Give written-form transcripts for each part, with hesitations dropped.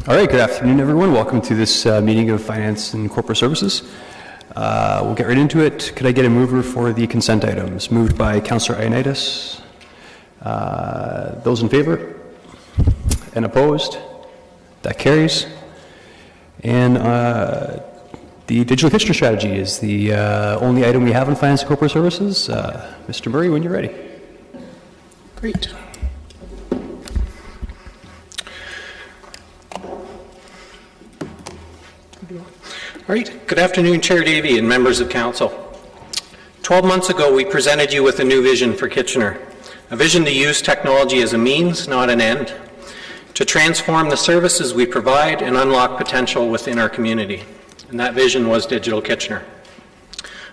All right, good afternoon, everyone. Welcome to this meeting of Finance and Corporate Services. We'll get right into it. Could I get a mover for the consent items? Moved by Councillor Ioannidis. Those in favor? And opposed? That carries. And the Digital Kitchener strategy is the only item we have in Finance and Corporate Services. Mr. Murray, when you're ready. Great. All right, good afternoon, Chair Davey and members of Council. 12 months ago, we presented you with a new vision for Kitchener, a vision to use technology as a means, not an end, to transform the services we provide and unlock potential within our community. And that vision was Digital Kitchener,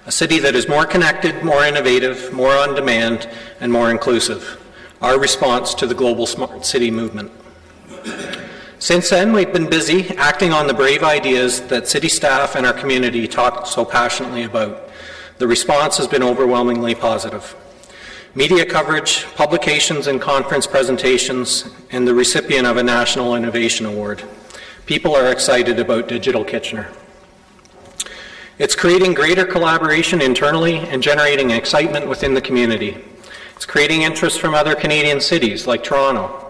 a city that is more connected, more innovative, more on demand, and more inclusive, our response to the global smart city movement. Since then, we've been busy acting on the brave ideas that city staff and our community talk so passionately about. The response has been overwhelmingly positive. Media coverage, publications and conference presentations, and the recipient of a National Innovation Award. People are excited about Digital Kitchener. It's creating greater collaboration internally and generating excitement within the community. It's creating interest from other Canadian cities like Toronto.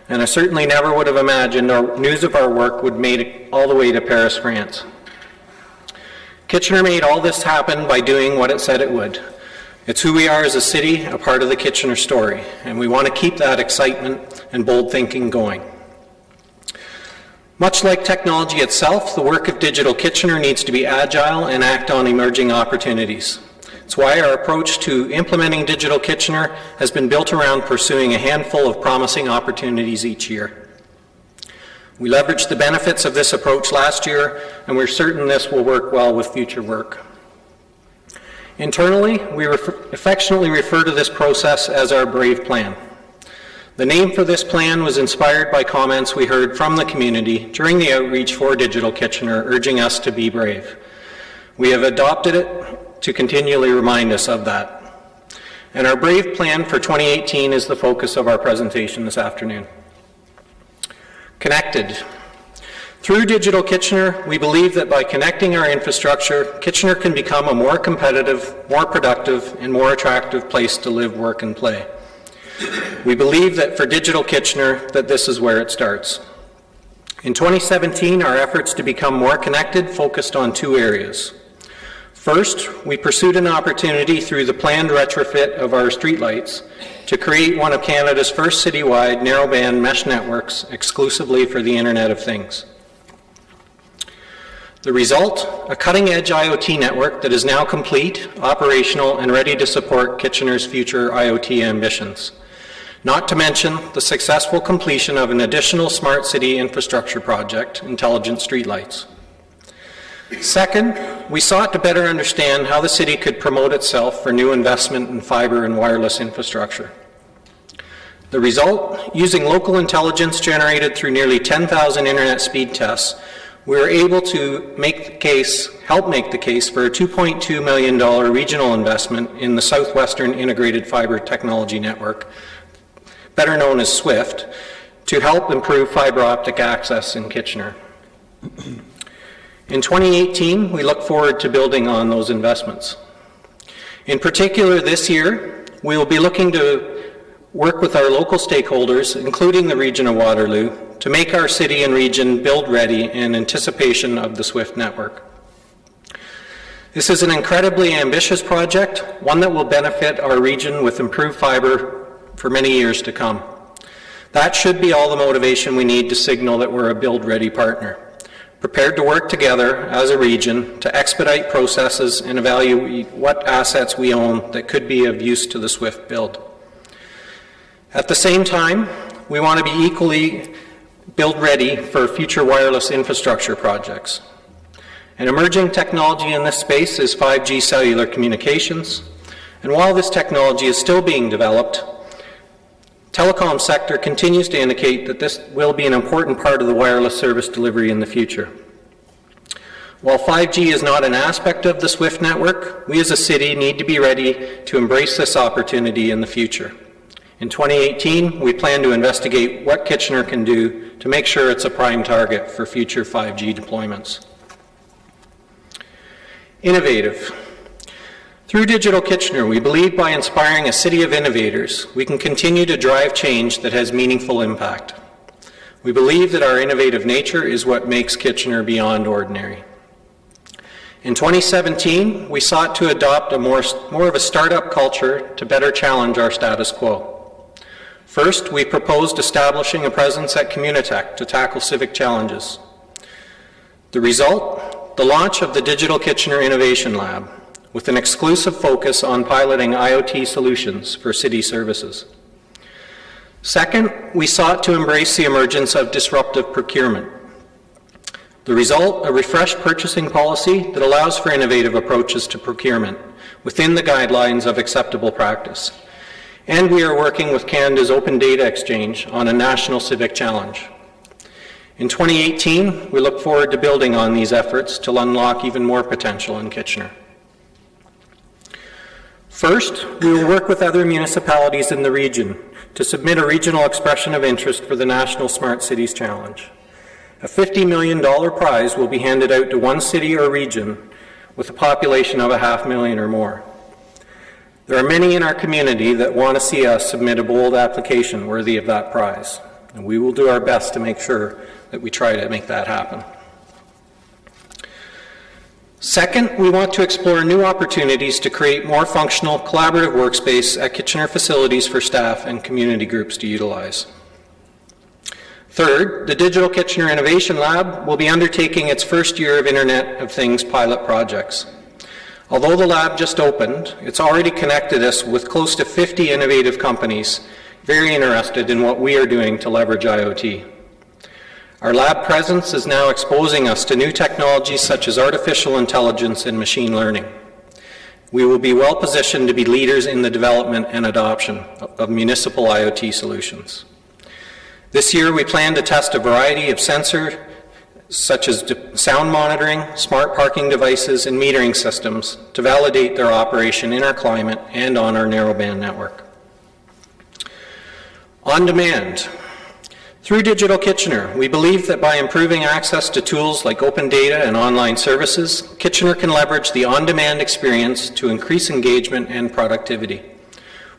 And I certainly never would have imagined our news of our work would make it all the way to Paris, France. Kitchener made all this happen by doing what it said it would. It's who we are as a city, a part of the Kitchener story, and we want to keep that excitement and bold thinking going. Much like technology itself, the work of Digital Kitchener needs to be agile and act on emerging opportunities. It's why our approach to implementing Digital Kitchener has been built around pursuing a handful of promising opportunities each year. We leveraged the benefits of this approach last year, and we're certain this will work well with future work. Internally, we affectionately refer to this process as our BRAVE plan. The name for this plan was inspired by comments we heard from the community during the outreach for Digital Kitchener, urging us to be brave. We have adopted it to continually remind us of that. And our BRAVE plan for 2018 is the focus of our presentation this afternoon. Connected. Through Digital Kitchener, we believe that by connecting our infrastructure, Kitchener can become a more competitive, more productive, and more attractive place to live, work, and play. We believe that for Digital Kitchener, that this is where it starts. In 2017, our efforts to become more connected focused on two areas. First, we pursued an opportunity through the planned retrofit of our streetlights to create one of Canada's first citywide narrowband mesh networks exclusively for the Internet of Things. The result, a cutting-edge IoT network that is now complete, operational, and ready to support Kitchener's future IoT ambitions. Not to mention the successful completion of an additional smart city infrastructure project, Intelligent Streetlights. Second, we sought to better understand how the city could promote itself for new investment in fibre and wireless infrastructure. The result, using local intelligence generated through nearly 10,000 internet speed tests, we were able to help make the case for a $2.2 million regional investment in the Southwestern Integrated Fibre Technology Network, better known as SWIFT, to help improve fibre optic access in Kitchener. In 2018, we look forward to building on those investments. In particular, this year, we will be looking to work with our local stakeholders, including the Region of Waterloo, to make our city and region build ready in anticipation of the SWIFT network. This is an incredibly ambitious project, one that will benefit our region with improved fibre for many years to come. That should be all the motivation we need to signal that we're a build-ready partner, prepared to work together as a region to expedite processes and evaluate what assets we own that could be of use to the SWIFT build. At the same time, we want to be equally build ready for future wireless infrastructure projects. An emerging technology in this space is 5G cellular communications, and while this technology is still being developed, telecom sector continues to indicate that this will be an important part of the wireless service delivery in the future. While 5G is not an aspect of the SWIFT network, we as a city need to be ready to embrace this opportunity in the future. In 2018, we plan to investigate what Kitchener can do to make sure it's a prime target for future 5G deployments. Innovative. Through Digital Kitchener, we believe by inspiring a city of innovators, we can continue to drive change that has meaningful impact. We believe that our innovative nature is what makes Kitchener beyond ordinary. In 2017, we sought to adopt more of a startup culture to better challenge our status quo. First, we proposed establishing a presence at Communitech to tackle civic challenges. The result? The launch of the Digital Kitchener Innovation Lab, with an exclusive focus on piloting IoT solutions for city services. Second, we sought to embrace the emergence of disruptive procurement. The result, a refreshed purchasing policy that allows for innovative approaches to procurement within the guidelines of acceptable practice. And we are working with Canada's Open Data Exchange on a national civic challenge. In 2018, we look forward to building on these efforts to unlock even more potential in Kitchener. First, we will work with other municipalities in the region to submit a regional expression of interest for the National Smart Cities Challenge. A $50 million prize will be handed out to one city or region with a population of 500,000 or more. There are many in our community that want to see us submit a bold application worthy of that prize, and we will do our best to make sure that we try to make that happen. Second, we want to explore new opportunities to create more functional, collaborative workspace at Kitchener facilities for staff and community groups to utilize. Third, the Digital Kitchener Innovation Lab will be undertaking its first year of Internet of Things pilot projects. Although the lab just opened, it's already connected us with close to 50 innovative companies very interested in what we are doing to leverage IoT. Our lab presence is now exposing us to new technologies such as artificial intelligence and machine learning. We will be well positioned to be leaders in the development and adoption of municipal IoT solutions. This year, we plan to test a variety of sensors, such as sound monitoring, smart parking devices, and metering systems to validate their operation in our climate and on our narrowband network. On demand. Through Digital Kitchener, we believe that by improving access to tools like open data and online services, Kitchener can leverage the on-demand experience to increase engagement and productivity.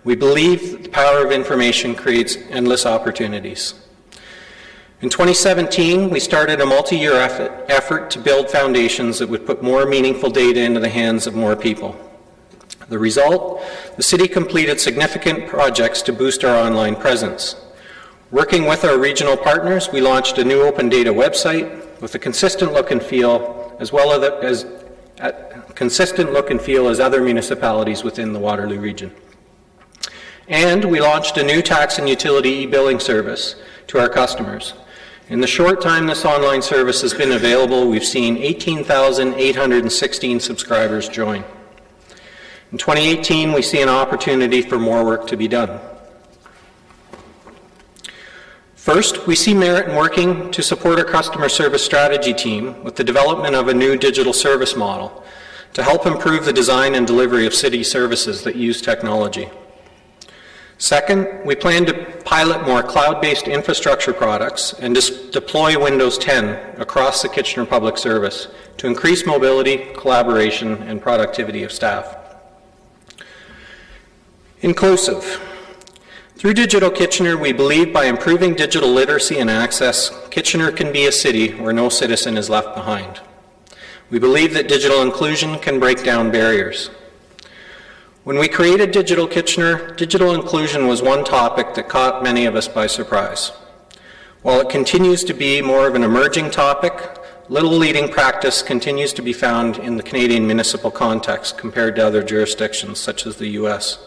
We believe that the power of information creates endless opportunities. In 2017, we started a multi-year effort to build foundations that would put more meaningful data into the hands of more people. The result? The city completed significant projects to boost our online presence. Working with our regional partners, we launched a new open data website with a consistent look and feel, as well as other municipalities within the Waterloo region. And we launched a new tax and utility e-billing service to our customers. In the short time this online service has been available, we've seen 18,816 subscribers join. In 2018, we see an opportunity for more work to be done. First, we see merit in working to support our customer service strategy team with the development of a new digital service model to help improve the design and delivery of city services that use technology. Second, we plan to pilot more cloud-based infrastructure products and deploy Windows 10 across the Kitchener Public Service to increase mobility, collaboration, and productivity of staff. Inclusive. Through Digital Kitchener, we believe by improving digital literacy and access, Kitchener can be a city where no citizen is left behind. We believe that digital inclusion can break down barriers. When we created Digital Kitchener, digital inclusion was one topic that caught many of us by surprise. While it continues to be more of an emerging topic, little leading practice continues to be found in the Canadian municipal context compared to other jurisdictions such as the US.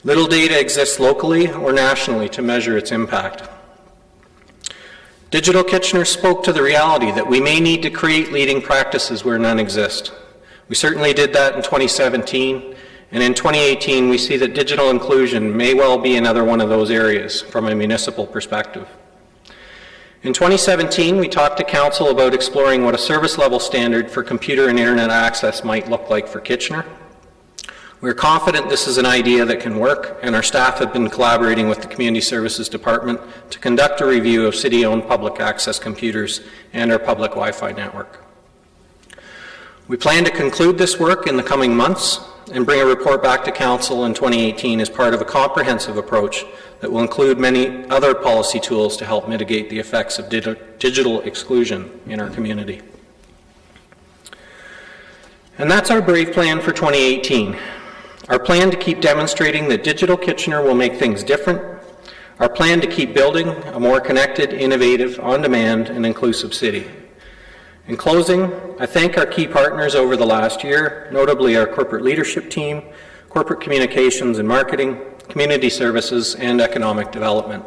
Little data exists locally or nationally to measure its impact. Digital Kitchener spoke to the reality that we may need to create leading practices where none exist. We certainly did that in 2017, and in 2018 we see that digital inclusion may well be another one of those areas from a municipal perspective. In 2017, we talked to Council about exploring what a service level standard for computer and internet access might look like for Kitchener. We're confident this is an idea that can work, and our staff have been collaborating with the Community Services Department to conduct a review of city-owned public access computers and our public Wi-Fi network. We plan to conclude this work in the coming months and bring a report back to Council in 2018 as part of a comprehensive approach that will include many other policy tools to help mitigate the effects of digital exclusion in our community. And that's our BRAVE plan for 2018. Our plan to keep demonstrating that Digital Kitchener will make things different. Our plan to keep building a more connected, innovative, on-demand, and inclusive city. In closing, I thank our key partners over the last year, notably our corporate leadership team, corporate communications and marketing, community services, and economic development.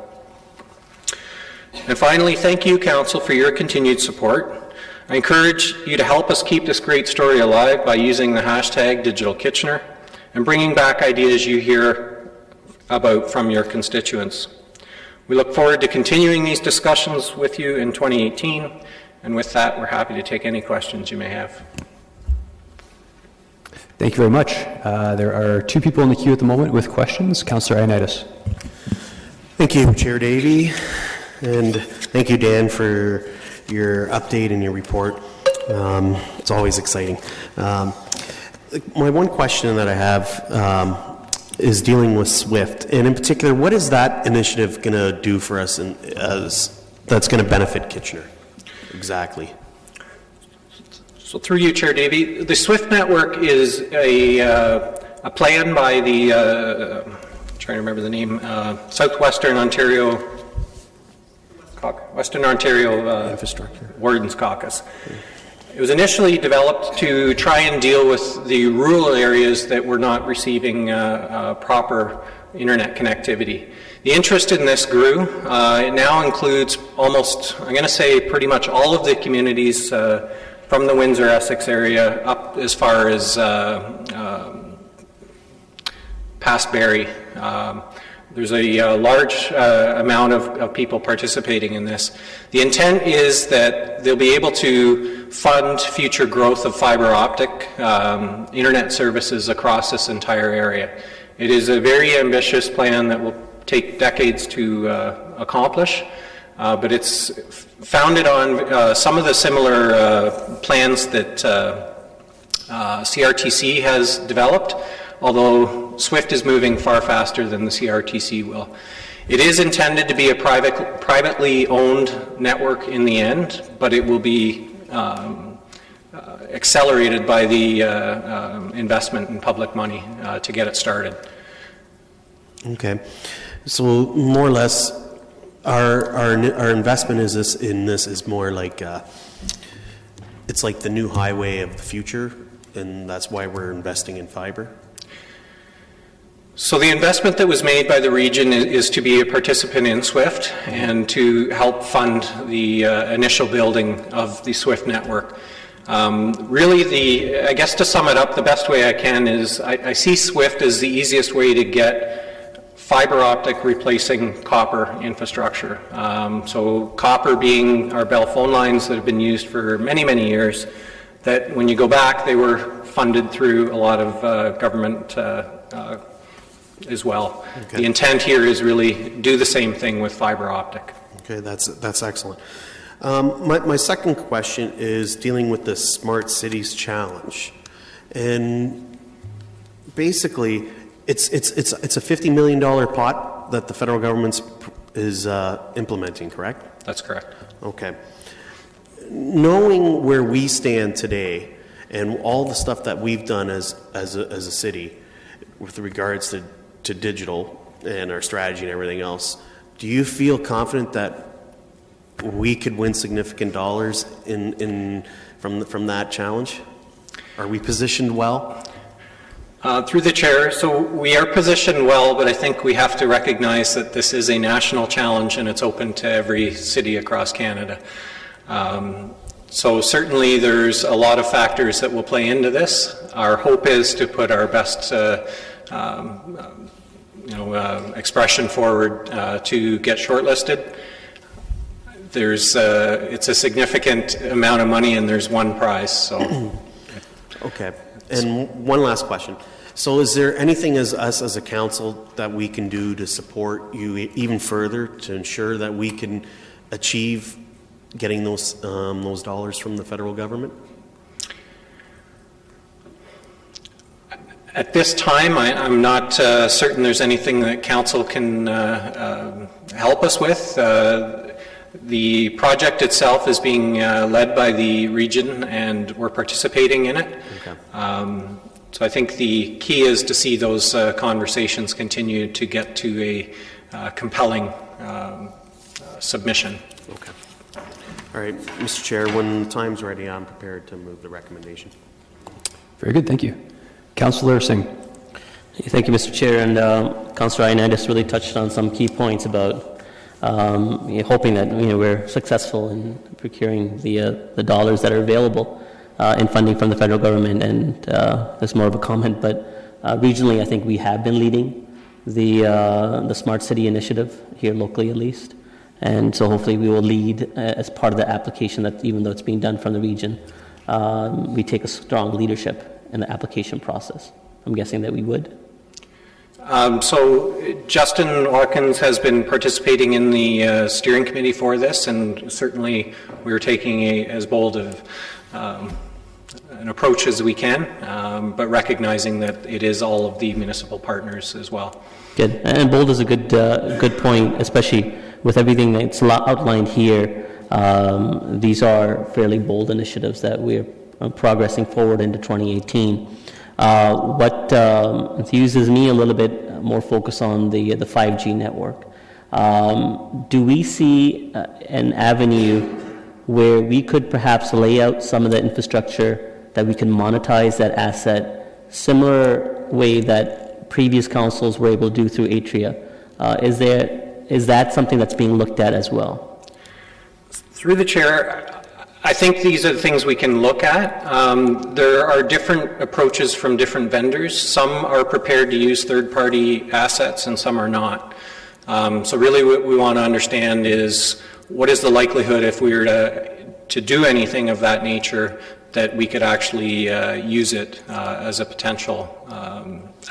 And finally, thank you, Council, for your continued support. I encourage you to help us keep this great story alive by using the hashtag Digital Kitchener and bringing back ideas you hear about from your constituents. We look forward to continuing these discussions with you in 2018, and with that, we're happy to take any questions you may have. Thank you very much. There are two people in the queue at the moment with questions. Councillor Ioannidis. Thank you, Chair Davey, and thank you, Dan, for your update and your report. It's always exciting. My one question that I have is dealing with SWIFT, and in particular, what is that initiative going to do for us that's going to benefit Kitchener? Exactly. So through you, Chair Davey, the SWIFT network is a plan by the, I'm trying to remember the name, Southwestern Ontario, Western Ontario Infrastructure Wardens Caucus. It was initially developed to try and deal with the rural areas that were not receiving proper internet connectivity. The interest in this grew. It now includes almost, I'm going to say pretty much all of the communities from the Windsor-Essex area up as far as past Barrie. There's a large amount of people participating in this. The intent is that they'll be able to fund future growth of fiber optic internet services across this entire area. It is a very ambitious plan that will take decades to accomplish, but it's founded on some of the similar plans that CRTC has developed, although SWIFT is moving far faster than the CRTC will. It is intended to be a privately owned network in the end, but it will be accelerated by the investment in public money to get it started. Okay. So more or less, our investment in this is more like it's like the new highway of the future, and that's why we're investing in fiber. So the investment that was made by the region is to be a participant in SWIFT and to help fund the initial building of the SWIFT network. Really, I guess to sum it up, the best way I can is I see SWIFT as the easiest way to get fiber optic replacing copper infrastructure. So copper being our Bell phone lines that have been used for many, many years, that when you go back, they were funded through a lot of government as well. Okay. The intent here is really do the same thing with fiber optic. Okay, that's excellent. My second question is dealing with the Smart Cities Challenge, and basically, it's a $50 million pot that the federal government is implementing, correct? That's correct. Okay. Knowing where we stand today and all the stuff that we've done as a city with regards to digital and our strategy and everything else, do you feel confident that we could win significant dollars from that challenge? Are we positioned well? Through the chair, so we are positioned well, but I think we have to recognize that this is a national challenge and it's open to every city across Canada. So certainly there's a lot of factors that will play into this. Our hope is to put our best expression forward to get shortlisted. It's a significant amount of money and there's one prize. So. Okay. And one last question. So is there anything as us as a council that we can do to support you even further to ensure that we can achieve getting those dollars from the federal government? At this time, I'm not certain there's anything that council can help us with. The project itself is being led by the region, and we're participating in it. Okay. So I think the key is to see those conversations continue to get to a compelling submission. Okay. All right, Mr. Chair, when the time's ready, I'm prepared to move the recommendation. Very good, thank you. Councillor Singh. Thank you, Mr. Chair, and Councillor Ioannidis really touched on some key points about hoping that we're successful in procuring the dollars that are available in funding from the federal government. And that's more of a comment, but regionally, I think we have been leading the Smart City initiative here locally, at least. And so hopefully we will lead as part of the application, that even though it's being done from the region, we take a strong leadership in the application process. I'm guessing that we would. So Justin Watkins has been participating in the steering committee for this, and certainly we're taking as bold of an approach as we can, but recognizing that it is all of the municipal partners as well. Good, and bold is a good point, especially with everything that's outlined here. These are fairly bold initiatives that we're progressing forward into 2018. What enthuses me a little bit more focus on the 5G network. Do we see an avenue where we could perhaps lay out some of the infrastructure that we can monetize that asset, similar way that previous councils were able to do through Atria? Is that something that's being looked at as well? Through the chair, I think these are the things we can look at. There are different approaches from different vendors. Some are prepared to use third-party assets and some are not. So really what we want to understand is what is the likelihood, if we were to do anything of that nature, that we could actually use it as a potential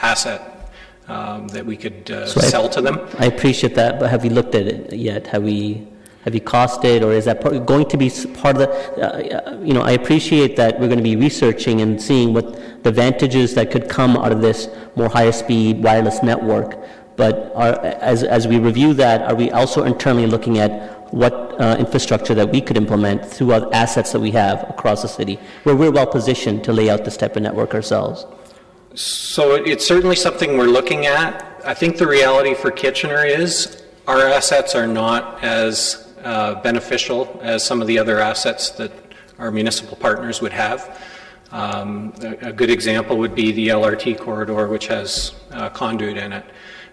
asset that we could sell to them. I appreciate that, but have you looked at it yet? Have you costed, or is that going to be part of the, I appreciate that we're going to be researching and seeing what the advantages that could come out of this more higher speed wireless network, but as we review that, are we also internally looking at what infrastructure that we could implement through our assets that we have across the city, where we're well positioned to lay out this type of network ourselves? So it's certainly something we're looking at. I think the reality for Kitchener is our assets are not as beneficial as some of the other assets that our municipal partners would have. A good example would be the LRT corridor, which has conduit in it.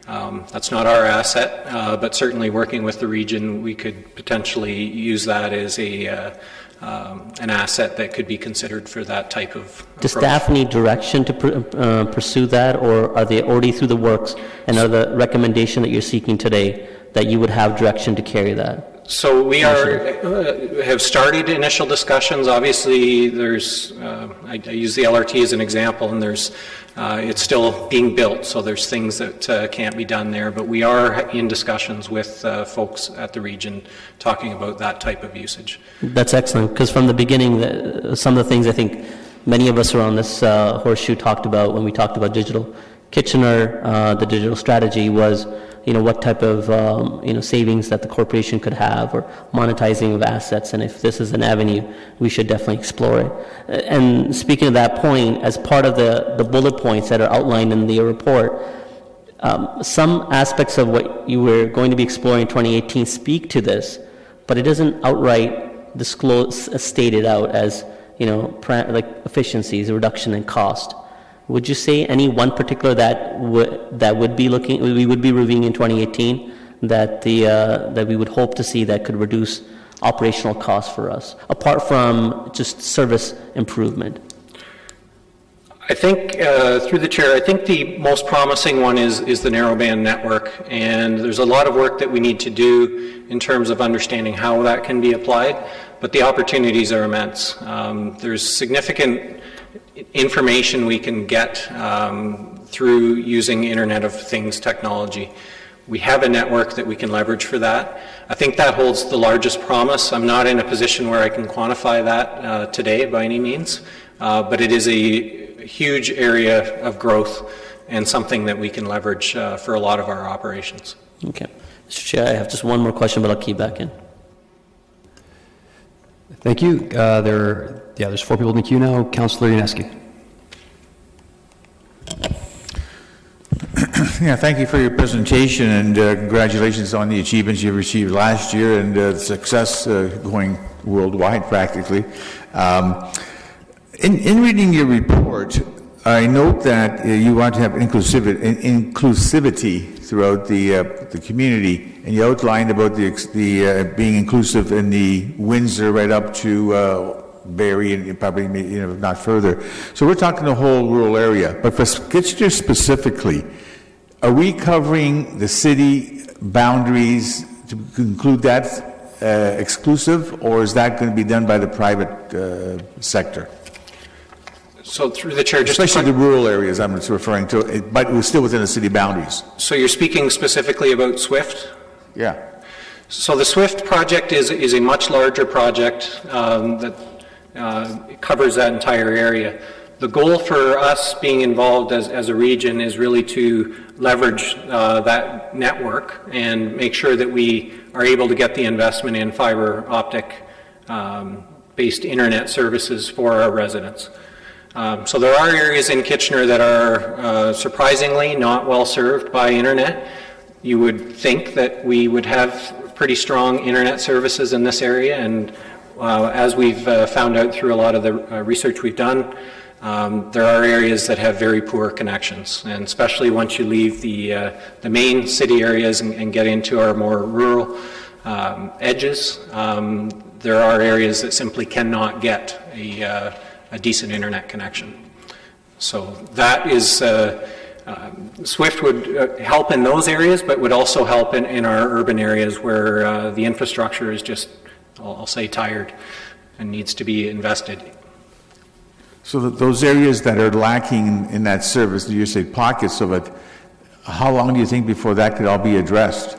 That's not our asset, but certainly working with the region, we could potentially use that as an asset that could be considered for that type of approach. Does staff need direction to pursue that, or are they already through the works, and are the recommendation that you're seeking today that you would have direction to carry that? So we have started initial discussions. Obviously, there's I use the LRT as an example, and it's still being built, so there's things that can't be done there. But we are in discussions with folks at the region talking about that type of usage. That's excellent, because from the beginning, some of the things I think many of us around this horseshoe talked about when we talked about digital Kitchener, the digital strategy was, what type of, savings that the corporation could have, or monetizing of assets, and if this is an avenue, we should definitely explore it. And speaking of that point, as part of the bullet points that are outlined in the report, some aspects of what you were going to be exploring in 2018 speak to this, but it doesn't outright stated out as, like efficiencies, a reduction in cost. Would you say any one particular that would be we would be reviewing in 2018 that we would hope to see that could reduce operational costs for us, apart from just service improvement? I think, through the chair, I think the most promising one is the narrowband network, and there's a lot of work that we need to do in terms of understanding how that can be applied, but the opportunities are immense. There's significant information we can get through using Internet of Things technology. We have a network that we can leverage for that. I think that holds the largest promise. I'm not in a position where I can quantify that today by any means, but it is a huge area of growth and something that we can leverage for a lot of our operations. Okay. Mr. Chair, I have just one more question, but I'll keep back in. Thank you. There's 4 people in the queue now. Councillor Yaneski. Yeah, thank you for your presentation, and congratulations on the achievements you've achieved last year and the success going worldwide practically. In reading your report, I note that you want to have inclusivity throughout the community, and you outlined about the being inclusive in the Windsor right up to Barrie and probably not further. So we're talking the whole rural area, but for Kitchener specifically, are we covering the city boundaries to conclude that exclusive, or is that going to be done by the private sector? So through the chair, just especially the rural areas I'm referring to, but we're still within the city boundaries. So you're speaking specifically about SWIFT? Yeah. So the SWIFT project is a much larger project that covers that entire area. The goal for us being involved as a region is really to leverage that network and make sure that we are able to get the investment in fiber optic based internet services for our residents. So there are areas in Kitchener that are surprisingly not well served by internet. You would think that we would have pretty strong internet services in this area, and as we've found out through a lot of the research we've done, there are areas that have very poor connections, and especially once you leave the main city areas and get into our more rural edges, there are areas that simply cannot get a decent internet connection. So that is, SWIFT would help in those areas, but would also help in our urban areas where the infrastructure is just, I'll say, tired and needs to be invested. So those areas that are lacking in that service, you say pockets of it, how long do you think before that could all be addressed?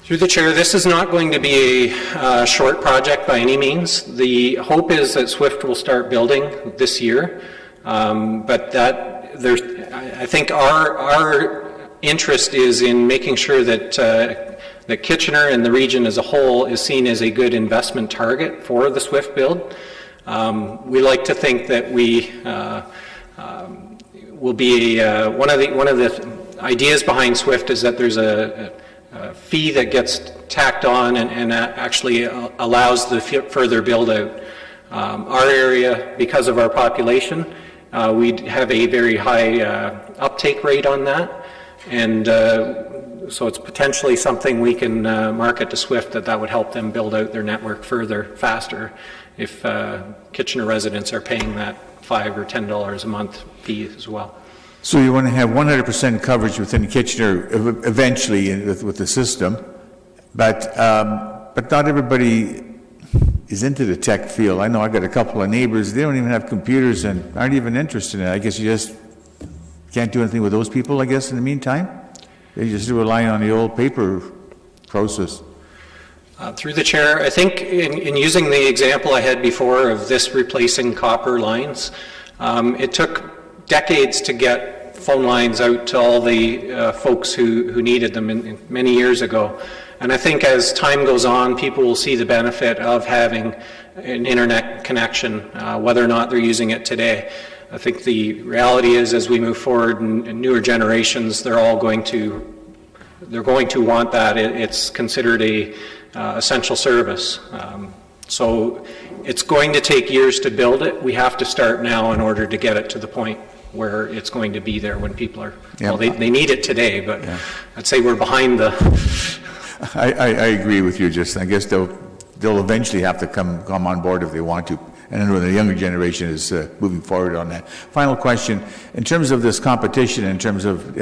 Through the chair, this is not going to be a short project by any means. The hope is that SWIFT will start building this year, but I think our interest is in making sure that Kitchener and the region as a whole is seen as a good investment target for the SWIFT build. We like to think that we will be one of the ideas behind SWIFT is that there's a fee that gets tacked on and actually allows the further build out. Our area, because of our population, we have a very high uptake rate on that, and so it's potentially something we can market to SWIFT that would help them build out their network further, faster, if Kitchener residents are paying that $5 or $10 a month fee as well. So you want to have 100% coverage within Kitchener eventually with the system, but not everybody is into the tech field. I know I got a couple of neighbors, they don't even have computers and aren't even interested in it. I guess you just can't do anything with those people, I guess, in the meantime? They just rely on the old paper process. Through the chair, I think in using the example I had before of this replacing copper lines, it took decades to get phone lines out to all the folks who needed them many years ago. And I think as time goes on, people will see the benefit of having an internet connection, whether or not they're using it today. I think the reality is, as we move forward in newer generations, they're going to want that. It's considered a essential service. So it's going to take years to build it. We have to start now in order to get it to the point where it's going to be there when people are, well, they need it today, but I'd say we're behind the... I agree with you, I guess they'll eventually have to come on board if they want to. And I know the younger generation is moving forward on that. Final question, in terms of this competition, in terms of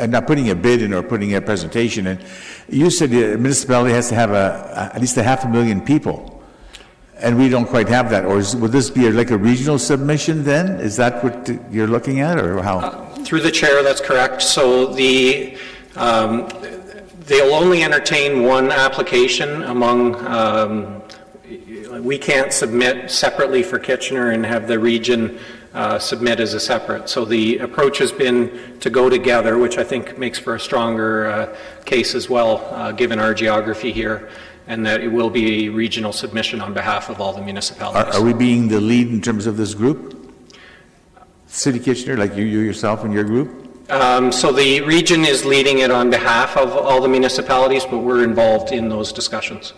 not putting a bid in or putting a presentation in, you said the municipality has to have at least 500,000 people. And we don't quite have that, or would this be like a regional submission then? Is that what you're looking at, or how? Through the chair, that's correct. So they'll only entertain one application among, we can't submit separately for Kitchener and have the region submit as a separate. So the approach has been to go together, which I think makes for a stronger case as well, given our geography here, and that it will be a regional submission on behalf of all the municipalities. Are we being the lead in terms of this group? City Kitchener, like you yourself and your group? So the region is leading it on behalf of all the municipalities, but we're involved in those discussions.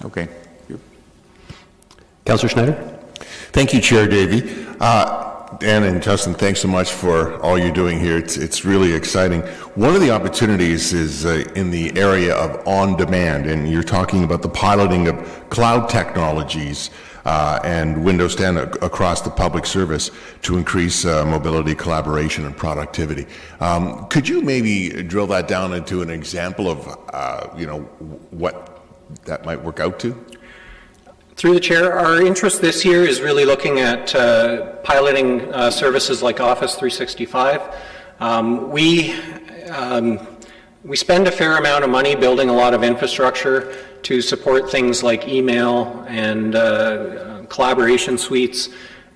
Okay. Councillor Schneider? Thank you, Chair Davey. Dan and Justin, thanks so much for all you're doing here. It's really exciting. One of the opportunities is in the area of on-demand, and you're talking about the piloting of cloud technologies and Windows 10 across the public service to increase mobility, collaboration, and productivity. Could you maybe drill that down into an example of, what that might work out to? Through the chair, our interest this year is really looking at piloting services like Office 365. We spend a fair amount of money building a lot of infrastructure to support things like email and collaboration suites.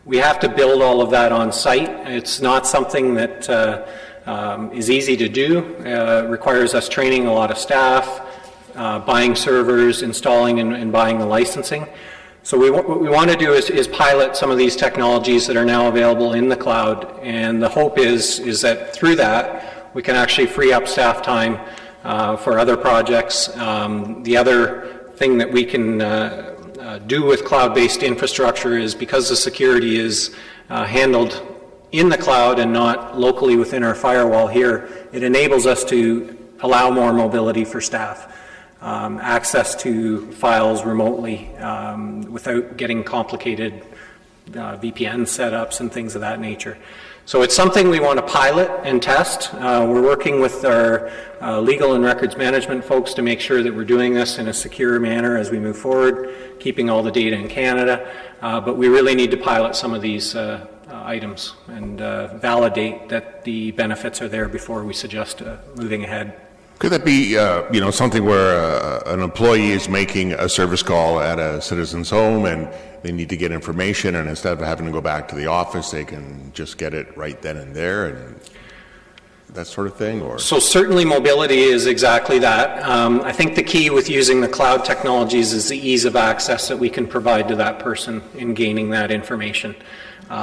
We have to build all of that on site. It's not something that is easy to do. It requires us training a lot of staff, buying servers, installing and buying the licensing. So what we want to do is pilot some of these technologies that are now available in the cloud, and the hope is that through that we can actually free up staff time for other projects. The other thing that we can do with cloud-based infrastructure is, because the security is handled in the cloud and not locally within our firewall here, it enables us to allow more mobility for staff. Access to files remotely without getting complicated VPN setups and things of that nature. So it's something we want to pilot and test. We're working with our legal and records management folks to make sure that we're doing this in a secure manner as we move forward, keeping all the data in Canada. But we really need to pilot some of these items and validate that the benefits are there before we suggest moving ahead. Could that be, something where an employee is making a service call at a citizen's home and they need to get information, and instead of having to go back to the office, they can just get it right then and there, and that sort of thing? Or so certainly mobility is exactly that. I think the key with using the cloud technologies is the ease of access that we can provide to that person in gaining that information.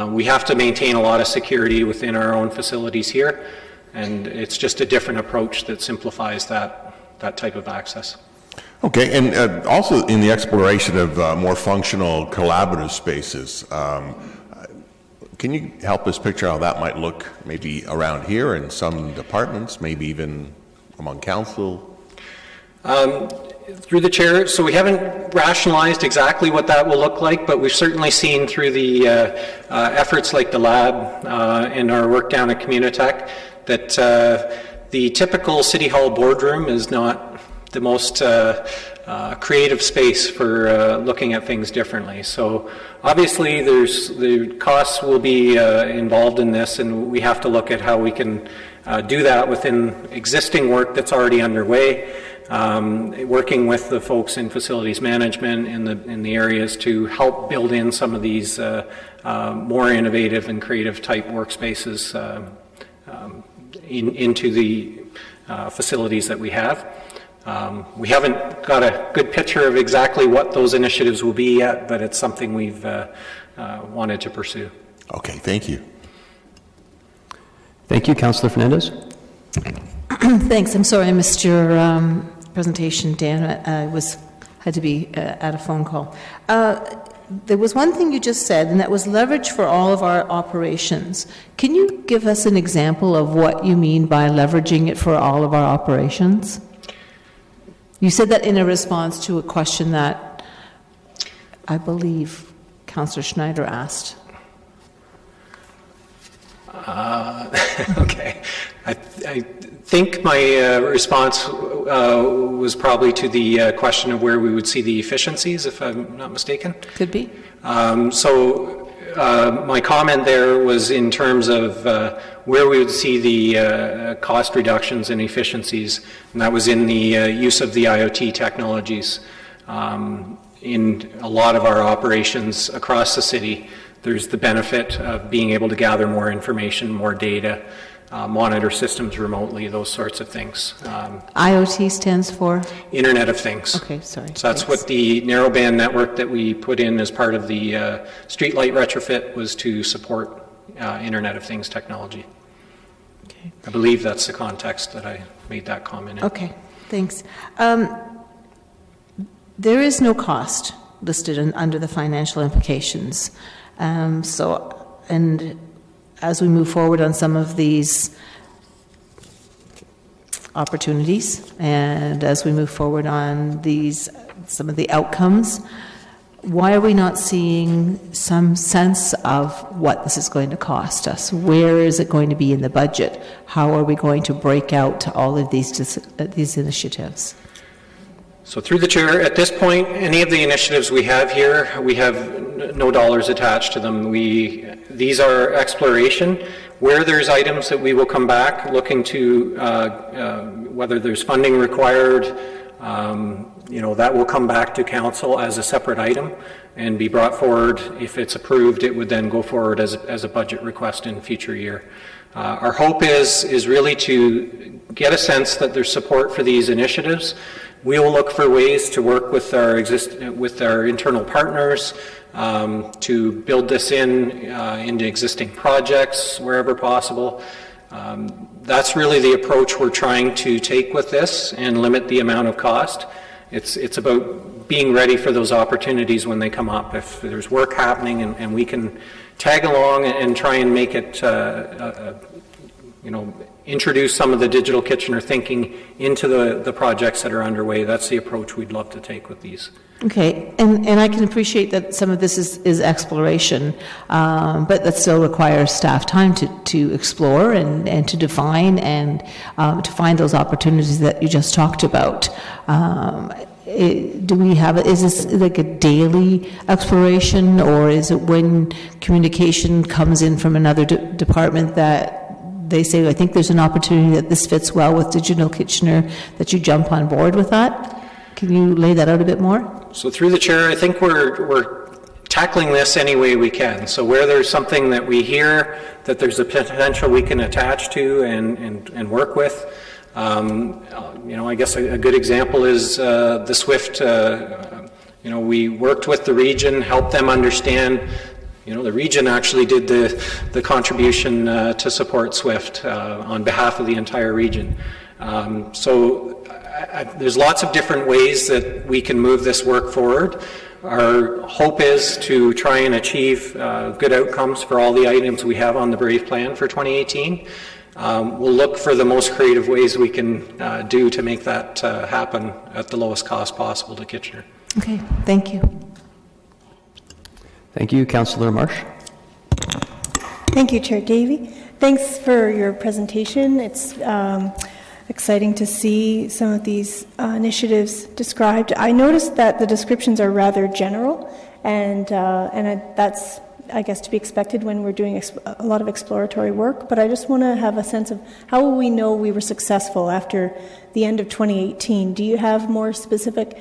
We have to maintain a lot of security within our own facilities here, and it's just a different approach that simplifies that type of access. Okay, and also in the exploration of more functional collaborative spaces, can you help us picture how that might look maybe around here in some departments, maybe even among council? Through the chair, so we haven't rationalized exactly what that will look like, but we've certainly seen through the efforts like the lab and our work down at Communitech that the typical City Hall boardroom is not the most creative space for looking at things differently. So obviously the costs will be involved in this, and we have to look at how we can do that within existing work that's already underway, working with the folks in facilities management in the areas to help build in some of these more innovative and creative type workspaces into the facilities that we have. We haven't got a good picture of exactly what those initiatives will be yet, but it's something we've wanted to pursue. Okay, thank you. Thank you. Councillor Fernandez? Thanks. I'm sorry I missed your presentation, Dan. I had to be at a phone call. There was one thing you just said, and that was leverage for all of our operations. Can you give us an example of what you mean by leveraging it for all of our operations? You said that in a response to a question that I believe Councillor Schneider asked. Okay. I think my response was probably to the question of where we would see the efficiencies, if I'm not mistaken. Could be. My comment there was in terms of where we would see the cost reductions and efficiencies, and that was in the use of the IoT technologies. In a lot of our operations across the city, there's the benefit of being able to gather more information, more data, monitor systems remotely, those sorts of things. IoT stands for? Internet of Things. Okay, sorry. So that's what the narrowband network that we put in as part of the streetlight retrofit was to support Internet of Things technology. Okay. I believe that's the context that I made that comment in. Okay, thanks. There is no cost listed under the financial implications. And as we move forward on some of these opportunities, and as we move forward on some of the outcomes, why are we not seeing some sense of what this is going to cost us? Where is it going to be in the budget? How are we going to break out all of these initiatives? So through the chair, at this point, any of the initiatives we have here, we have no dollars attached to them. These are exploration. Where there's items that we will come back looking to whether there's funding required, that will come back to council as a separate item and be brought forward. If it's approved, it would then go forward as a budget request in future year. Our hope is really to get a sense that there's support for these initiatives. We will look for ways to work with our internal partners to build this into existing projects wherever possible. That's really the approach we're trying to take with this and limit the amount of cost. It's about being ready for those opportunities when they come up. If there's work happening and we can tag along and try and make it, introduce some of the Digital Kitchener thinking into the projects that are underway. That's the approach we'd love to take with these. Okay, and I can appreciate that some of this is exploration, but that still requires staff time to explore and to define and to find those opportunities that you just talked about. Is this like a daily exploration, or is it when communication comes in from another department that they say, I think there's an opportunity that this fits well with Digital Kitchener, that you jump on board with that? Can you lay that out a bit more? So through the chair, I think we're tackling this any way we can. So where there's something that we hear that there's a potential we can attach to and work with. I guess a good example is the SWIFT. We worked with the region, helped them understand. The region actually did the contribution to support SWIFT on behalf of the entire region. There's lots of different ways that we can move this work forward. Our hope is to try and achieve good outcomes for all the items we have on the BRAVE plan for 2018. We'll look for the most creative ways we can do to make that happen at the lowest cost possible to Kitchener. Okay, thank you. Thank you. Councillor Marsh. Thank you, Chair Davey. Thanks for your presentation. It's exciting to see some of these initiatives described. I noticed that the descriptions are rather general, and that's, I guess, to be expected when we're doing a lot of exploratory work, but I just want to have a sense of how will we know we were successful after the end of 2018? Do you have more specific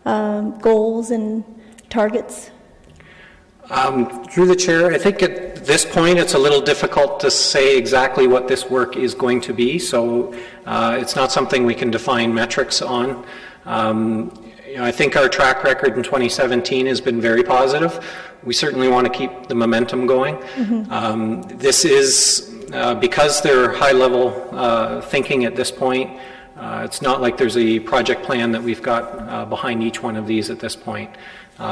goals and targets? Through the chair, I think at this point it's a little difficult to say exactly what this work is going to be, so it's not something we can define metrics on. I think our track record in 2017 has been very positive. We certainly want to keep the momentum going. Mm-hmm. This is, because they're high-level thinking at this point, it's not like there's a project plan that we've got behind each one of these at this point.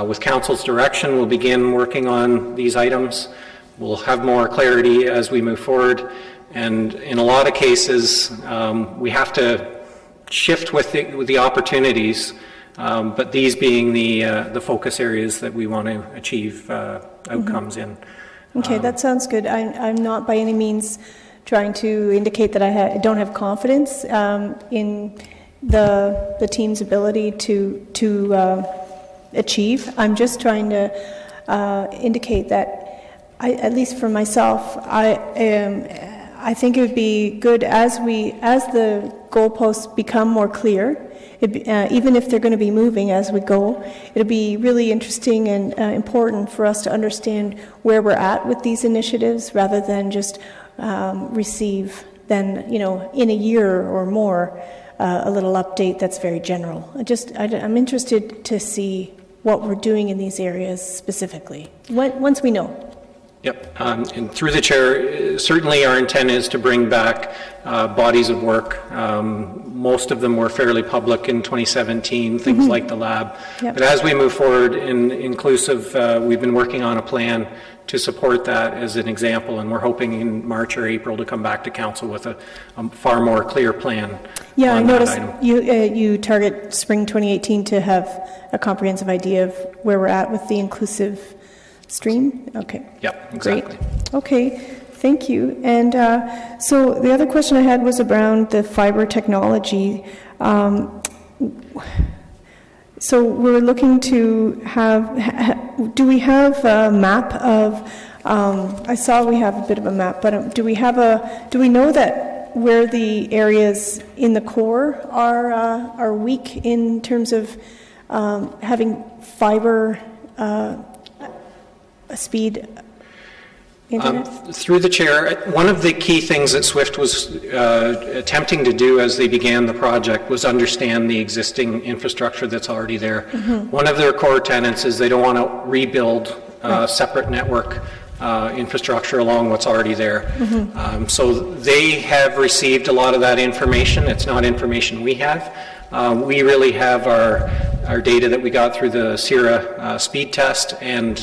With Council's direction, we'll begin working on these items. We'll have more clarity as we move forward. And in a lot of cases, we have to shift with the opportunities, but these being the focus areas that we want to achieve outcomes in. Okay, that sounds good. I'm not by any means trying to indicate that I don't have confidence in the team's ability to achieve. I'm just trying to indicate that, at least for myself, I think it would be good as the goalposts become more clear. Even if they're going to be moving as we go, it'll be really interesting and important for us to understand where we're at with these initiatives, rather than just receive then, in a year or more, a little update that's very general. I'm interested to see what we're doing in these areas specifically, once we know. Yep, and through the chair, certainly our intent is to bring back bodies of work. Most of them were fairly public in 2017, things like the lab. Yep. But as we move forward in inclusive, we've been working on a plan to support that as an example, and we're hoping in March or April to come back to council with a far more clear plan. Yeah, I noticed item. you target spring 2018 to have a comprehensive idea of where we're at with the inclusive stream. Okay. Yep, exactly. Great. Okay, thank you. And so the other question I had was around the fiber technology. So we're looking to have, do we have a map of, I saw we have a bit of a map, but do we know that where the areas in the core are weak in terms of having fiber speed internet? Through the chair, one of the key things that SWIFT was attempting to do as they began the project was understand the existing infrastructure that's already there. One of their core tenets is they don't want to rebuild separate network infrastructure along what's already there. So they have received a lot of that information. It's not information we have. We really have our data that we got through the CIRA speed test, and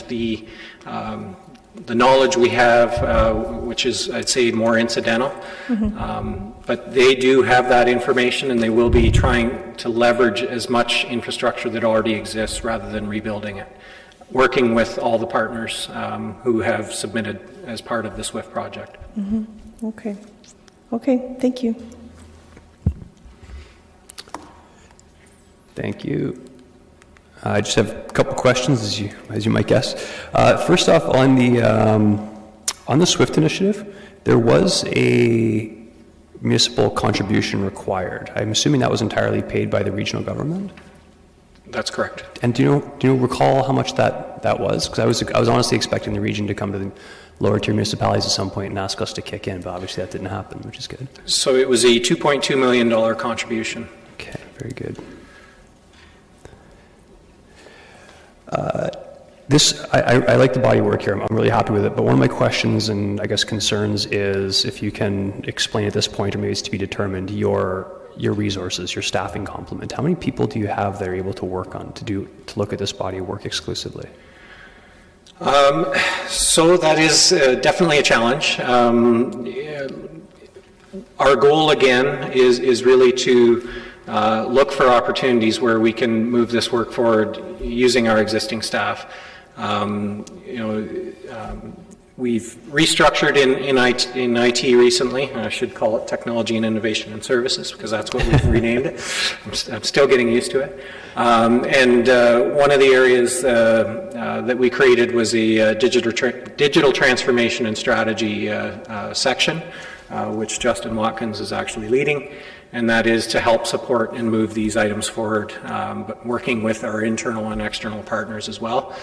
the knowledge we have, which is, I'd say, more incidental. But they do have that information, and they will be trying to leverage as much infrastructure that already exists rather than rebuilding it, working with all the partners who have submitted as part of the SWIFT project. Okay. Okay, thank you. Thank you. I just have a couple questions, as you might guess. First off, on the SWIFT initiative, there was a municipal contribution required. I'm assuming that was entirely paid by the regional government. That's correct. And do you recall how much that was? Because I was honestly expecting the region to come to the lower tier municipalities at some point and ask us to kick in, but obviously that didn't happen, which is good. So it was a $2.2 million contribution. Okay, very good. I like the body of work here. I'm really happy with it. But one of my questions and I guess concerns is if you can explain at this point, or maybe it's to be determined, your resources, your staffing complement. How many people do you have that are able to work on to look at this body of work exclusively? So that is definitely a challenge. Our goal again is really to look for opportunities where we can move this work forward using our existing staff. We've restructured in IT recently. I should call it Technology and Innovation and Services because that's what we've renamed it. I'm still getting used to it. And one of the areas that we created was a digital transformation and strategy section, which Justin Watkins is actually leading. And that is to help support and move these items forward, but working with our internal and external partners as well.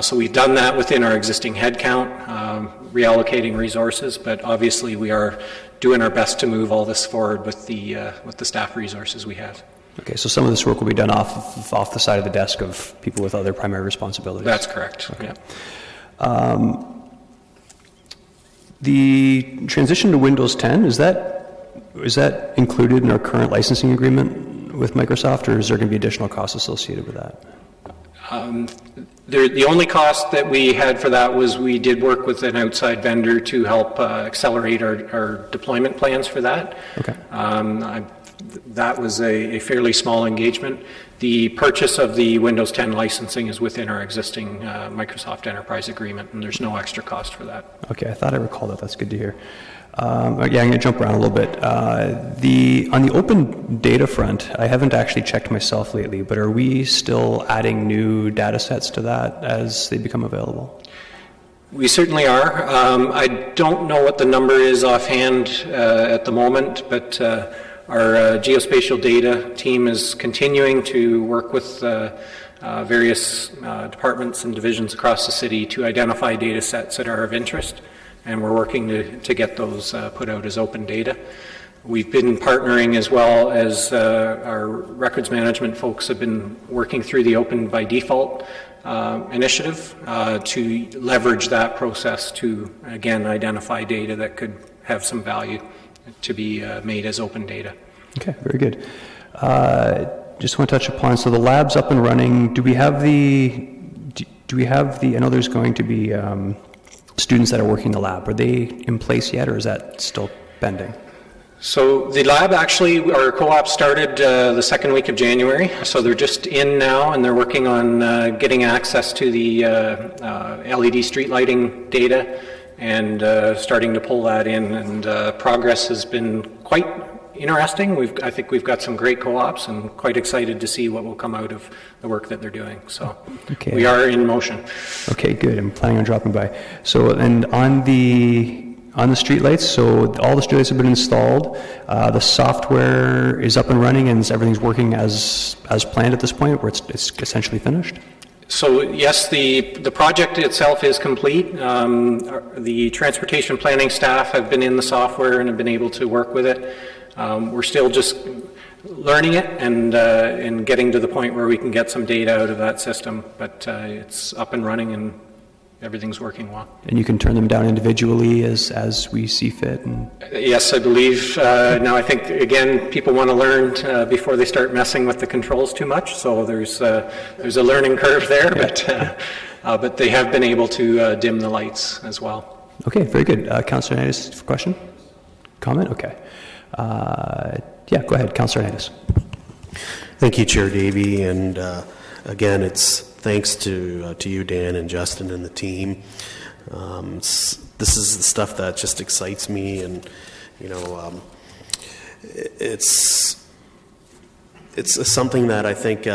So we've done that within our existing headcount, reallocating resources, but obviously we are doing our best to move all this forward with the staff resources we have. Okay, so some of this work will be done off the side of the desk of people with other primary responsibilities. That's correct. Okay. Yeah. The transition to Windows 10, is that included in our current licensing agreement with Microsoft, or is there going to be additional costs associated with that? The only cost that we had for that was we did work with an outside vendor to help accelerate our deployment plans for that. Okay. that was a fairly small engagement. The purchase of the Windows 10 licensing is within our existing Microsoft Enterprise agreement, and there's no extra cost for that. Okay, I thought I recalled that. That's good to hear. Yeah, I'm going to jump around a little bit. On the open data front, I haven't actually checked myself lately, but are we still adding new data sets to that as they become available? We certainly are. I don't know what the number is offhand at the moment, but our geospatial data team is continuing to work with various departments and divisions across the city to identify data sets that are of interest, and we're working to get those put out as open data. We've been partnering as well as our records management folks have been working through the Open by Default initiative to leverage that process to, again, identify data that could have some value to be made as open data. Okay, very good. Just want to touch upon, so the lab's up and running. Do we have the, I know there's going to be students that are working the lab. Are they in place yet, or is that still pending? So the lab actually, our co-op started the second week of January, so they're just in now and they're working on getting access to the LED street lighting data and starting to pull that in, and progress has been quite interesting. I think we've got some great co-ops and quite excited to see what will come out of the work that they're doing. So okay. We are in motion. Okay, good. I'm planning on dropping by. So, and on the streetlights, so all the streetlights have been installed. The software is up and running, and everything's working as planned at this point, where it's essentially finished. So yes, the project itself is complete. The transportation planning staff have been in the software and have been able to work with it. We're still just learning it and getting to the point where we can get some data out of that system, but it's up and running and everything's working well. And you can turn them down individually as we see fit? Yes, I believe. Now I think, again, people want to learn before they start messing with the controls too much, so there's a learning curve there, but they have been able to dim the lights as well. Okay, very good. Councillor Naidus, question? Comment? Okay. Yeah, go ahead, Councillor Naidus. Thank you, Chair Davey, and again, it's thanks to you, Dan, and Justin, and the team. This is the stuff that just excites me, and it's something that I think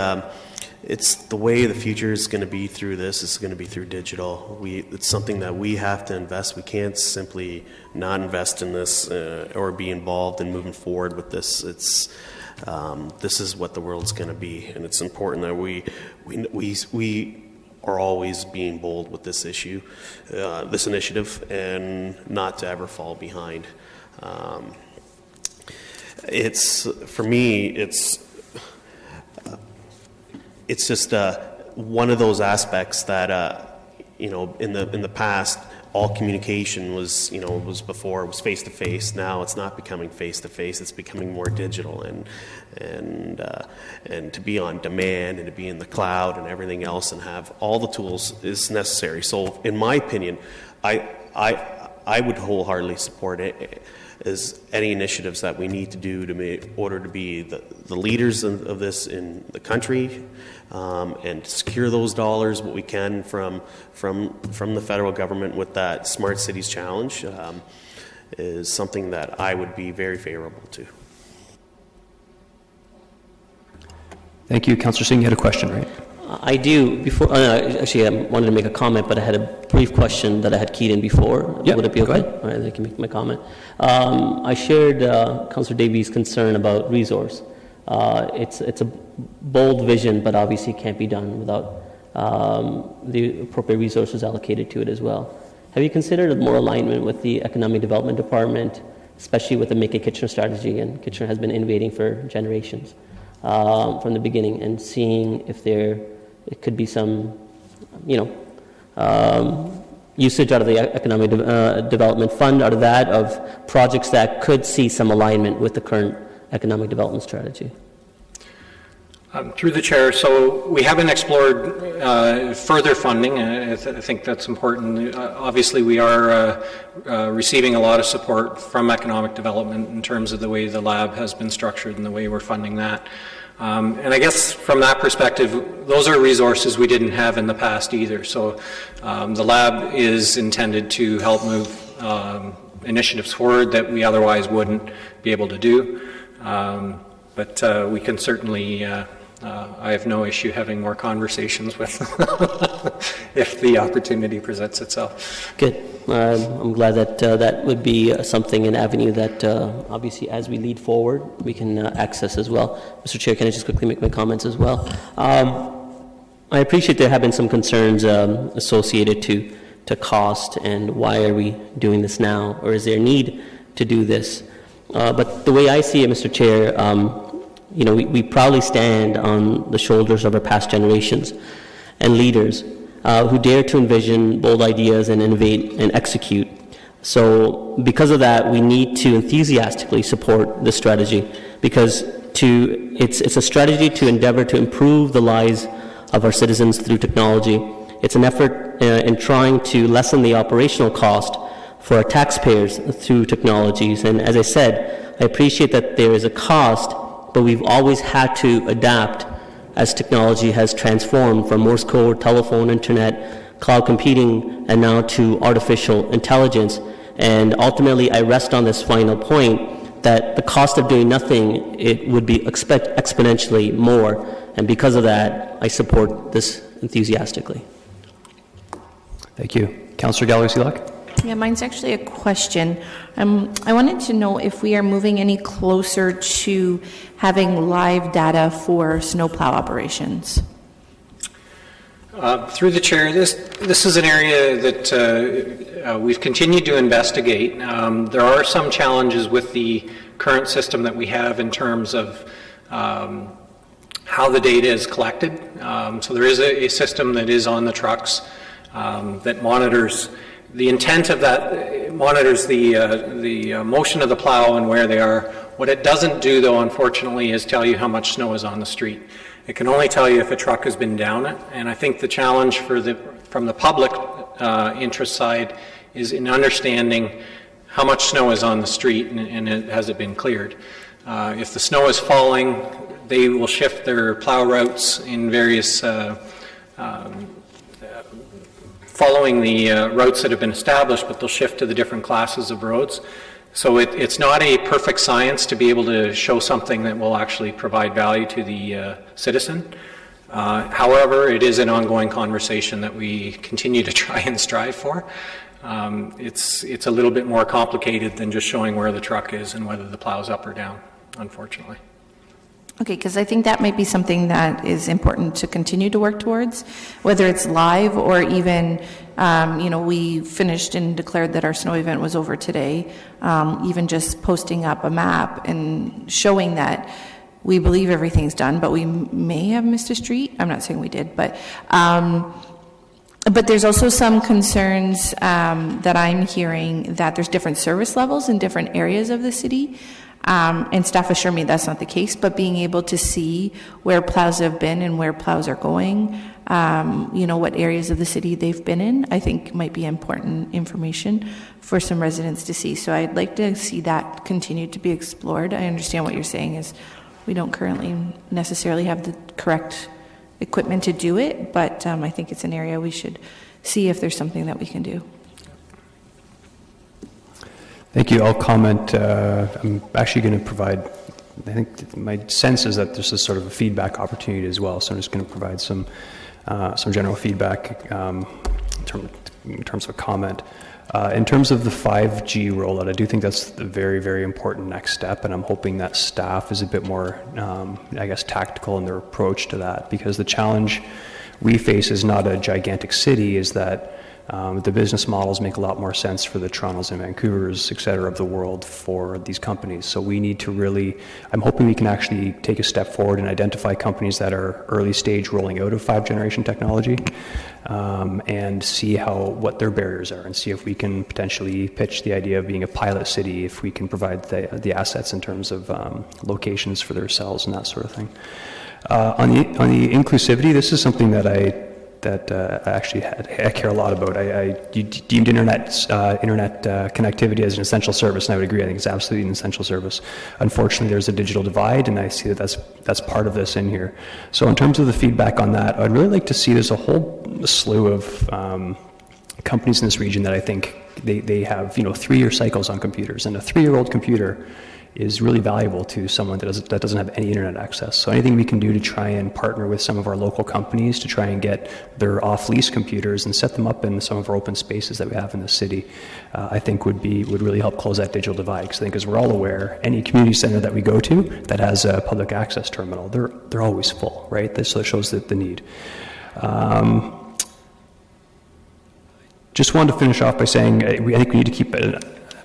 it's the way the future is going to be through this. It's going to be through digital. It's something that we have to invest. We can't simply not invest in this or be involved in moving forward with this. This is what the world's going to be, and it's important that we are always being bold with this issue, this initiative, and not to ever fall behind. For me, it's just one of those aspects that in the past, all communication was before it was face to face. Now it's not becoming face to face. It's becoming more digital, and to be on demand and to be in the cloud and everything else and have all the tools is necessary. So, in my opinion, I would wholeheartedly support it. Is any initiatives that we need to do in order to be the leaders of this in the country, and secure those dollars, what we can from the federal government with that Smart Cities Challenge, is something that I would be very favorable to. Thank you. Councillor Singh, you had a question, right? I do. Before, actually, I wanted to make a comment, but I had a brief question that I had keyed in before. Yep, would it be okay? Go ahead. All right, I can make my comment. I shared Councillor Davies' concern about resource. It's a bold vision, but obviously can't be done without the appropriate resources allocated to it as well. Have you considered more alignment with the Economic Development Department, especially with the Make It Kitchener strategy? And Kitchener has been innovating for generations from the beginning, and seeing if it could be some, usage out of the Economic Development Fund, out of that, of projects that could see some alignment with the current economic development strategy. Through the chair, so we haven't explored further funding. I think that's important. Obviously, we are receiving a lot of support from economic development in terms of the way the lab has been structured and the way we're funding that. And I guess from that perspective, those are resources we didn't have in the past either. So the lab is intended to help move initiatives forward that we otherwise wouldn't be able to do. But we can certainly, I have no issue having more conversations with if the opportunity presents itself. Good. I'm glad that that would be something, an avenue that obviously as we lead forward, we can access as well. Mr. Chair, can I just quickly make my comments as well? I appreciate there have been some concerns associated to cost and why are we doing this now, or is there a need to do this? But the way I see it, Mr. Chair, we proudly stand on the shoulders of our past generations and leaders who dare to envision bold ideas and innovate and execute. So because of that, we need to enthusiastically support this strategy because it's a strategy to endeavor to improve the lives of our citizens through technology. It's an effort in trying to lessen the operational cost for our taxpayers through technologies. And as I said, I appreciate that there is a cost, but we've always had to adapt as technology has transformed from Morse code, telephone, internet, cloud computing, and now to artificial intelligence. And ultimately, I rest on this final point that the cost of doing nothing, it would be exponentially more. And because of that, I support this enthusiastically. Thank you. Councillor Galloway-Selak? Yeah, mine's actually a question. I wanted to know if we are moving any closer to having live data for snowplow operations. Through the chair, this is an area that we've continued to investigate. There are some challenges with the current system that we have in terms of how the data is collected. So there is a system that is on the trucks that monitors. The intent of that monitors the motion of the plow and where they are. What it doesn't do, though, unfortunately, is tell you how much snow is on the street. It can only tell you if a truck has been down it. And I think the challenge from the public interest side is in understanding how much snow is on the street and has it been cleared. If the snow is falling, they will shift their plow routes in various following the routes that have been established, but they'll shift to the different classes of roads. So it's not a perfect science to be able to show something that will actually provide value to the citizen. However, it is an ongoing conversation that we continue to try and strive for. It's a little bit more complicated than just showing where the truck is and whether the plow's up or down, unfortunately. Okay, because I think that might be something that is important to continue to work towards, whether it's live or even, we finished and declared that our snow event was over today, even just posting up a map and showing that we believe everything's done, but we may have missed a street. I'm not saying we did, but there's also some concerns that I'm hearing that there's different service levels in different areas of the city. And staff assure me that's not the case, but being able to see where plows have been and where plows are going, what areas of the city they've been in, I think might be important information for some residents to see. So I'd like to see that continue to be explored. I understand what you're saying is we don't currently necessarily have the correct equipment to do it, but I think it's an area we should see if there's something that we can do. Thank you. I'll comment. I'm actually going to provide, I think my sense is that this is sort of a feedback opportunity as well, so I'm just going to provide some general feedback in terms of a comment. In terms of the 5G rollout, I do think that's the very, very important next step, and I'm hoping that staff is a bit more, tactical in their approach to that, because the challenge we face is not a gigantic city, is that the business models make a lot more sense for the Torontos and Vancouvers, et cetera, of the world for these companies. So we need to really, I'm hoping we can actually take a step forward and identify companies that are early stage rolling out of 5th generation technology and see what their barriers are, and see if we can potentially pitch the idea of being a pilot city, if we can provide the assets in terms of locations for their cells and that sort of thing. On the inclusivity, this is something that I care a lot about. You deemed internet connectivity as an essential service, and I would agree. I think it's absolutely an essential service. Unfortunately, there's a digital divide, and I see that's part of this in here. So in terms of the feedback on that, I'd really like to see there's a whole slew of companies in this region that I think they have 3-year cycles on computers, and a 3-year-old computer is really valuable to someone that doesn't have any internet access. So anything we can do to try and partner with some of our local companies to try and get their off-lease computers and set them up in some of our open spaces that we have in the city, I think would really help close that digital divide. Because I think, as we're all aware, any community center that we go to that has a public access terminal, they're always full, right? So it shows the need. Just wanted to finish off by saying I think we need to keep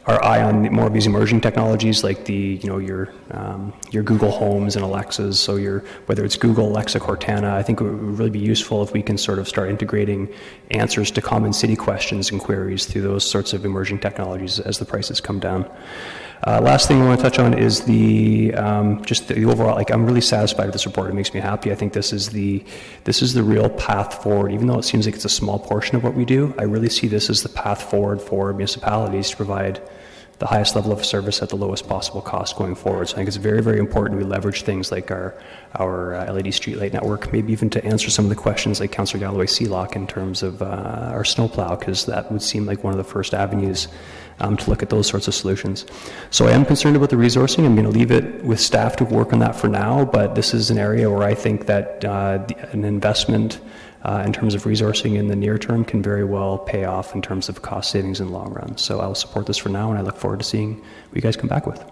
our eye on more of these emerging technologies, like your Google Homes and Alexas. So whether it's Google, Alexa, Cortana, I think it would really be useful if we can sort of start integrating answers to common city questions and queries through those sorts of emerging technologies as the prices come down. Last thing I want to touch on is just the overall. I'm really satisfied with this report. It makes me happy. I think this is the real path forward. Even though it seems like it's a small portion of what we do, I really see this as the path forward for municipalities to provide the highest level of service at the lowest possible cost going forward. So I think it's very, very important we leverage things like our LED streetlight network, maybe even to answer some of the questions like Councillor Galloway-Sealock in terms of our snowplow, because that would seem like one of the first avenues to look at those sorts of solutions. So I am concerned about the resourcing. I'm going to leave it with staff to work on that for now, but this is an area where I think that an investment in terms of resourcing in the near term can very well pay off in terms of cost savings in the long run. So I'll support this for now, and I look forward to seeing what you guys come back with.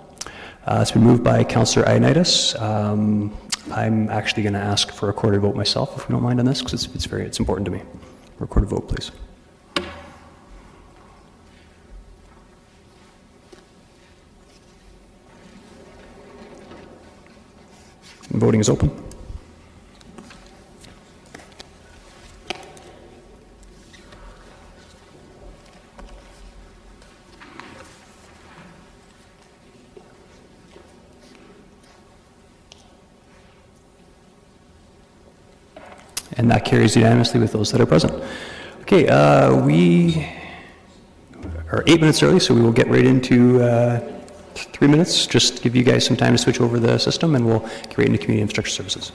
It's been moved by Councillor Ioannidis. I'm actually going to ask for a recorded vote myself, if we don't mind on this, because it's important to me. Recorded vote, please. Voting is open. And that carries unanimously with those that are present. Okay, we are 8 minutes early, so we will get right into 3 minutes. Just give you guys some time to switch over the system, and we'll get right into community infrastructure services.